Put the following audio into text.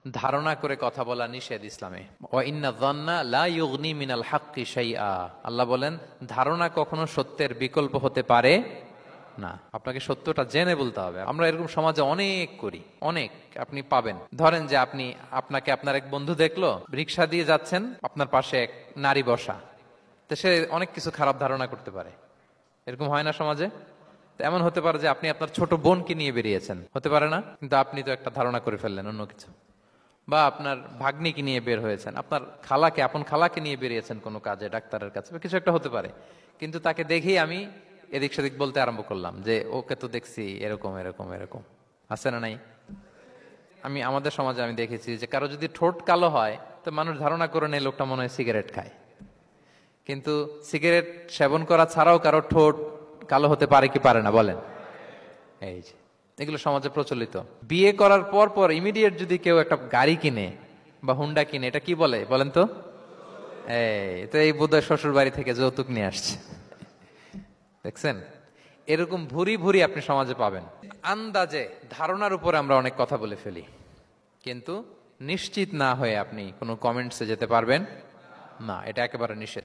ধারণা করে কথা বলা নিষেধ ইসলামে। ওয়া ইন্না যান্না লা ইউগনি মিনাল হাক্কি শাইআ, আল্লাহ বলেন ধারণা কখনো সত্যের বিকল্প হতে পারে না। আপনাকে সত্যটা জেনে বলতে হবে। আমরা এরকম সমাজে অনেক করি, অনেক আপনি পাবেন। ধরেন যে আপনাকে আপনার এক বন্ধু দেখলো, রিক্সা দিয়ে যাচ্ছেন, আপনার পাশে এক নারী বসা, তো সে অনেক কিছু খারাপ ধারণা করতে পারে। এরকম হয় না সমাজে? তো এমন হতে পারে যে আপনি আপনার ছোট বোনকে নিয়ে বেরিয়েছেন, হতে পারে না? কিন্তু আপনি তো একটা ধারণা করে ফেললেন অন্য কিছু। বা আপনার ভাগ্নিকে নিয়ে বের হয়েছেন, আপনার খালাকে, আপন খালাকে নিয়ে বেরিয়েছেন কোনো কাজে, ডাক্তারের কাছে বা কিছু একটা হতে পারে। কিন্তু তাকে দেখেই আমি এদিক সেদিক বলতে আরম্ভ করলাম যে ওকে তো দেখছি এরকম এরকম এরকম। আছে না নাই? আমাদের সমাজে আমি দেখেছি যে কারো যদি ঠোঁট কালো হয় তো মানুষ ধারণা করে নেয় লোকটা মনে হয় সিগারেট খায়। কিন্তু সিগারেট সেবন করা ছাড়াও কারো ঠোঁট কালো হতে পারে কি পারে না বলেন? এই যে এগুলো সমাজে প্রচলিত। বিয়ে করার পর পর ইমিডিয়েট যদি কেউ একটা গাড়ি কিনে বা হুন্ডা কিনে, এটা কি বলে বলেন তো? এই বোধহয় শ্বশুর বাড়ি থেকে যৌতুক নিয়ে আসছে। দেখছেন, এরকম ভুরি ভুরি আপনি সমাজে পাবেন। আন্দাজে ধারণার উপরে আমরা অনেক কথা বলে ফেলি, কিন্তু নিশ্চিত না হয়ে আপনি কোনো কমেন্টসে যেতে পারবেন না, এটা একেবারে নিষেধ।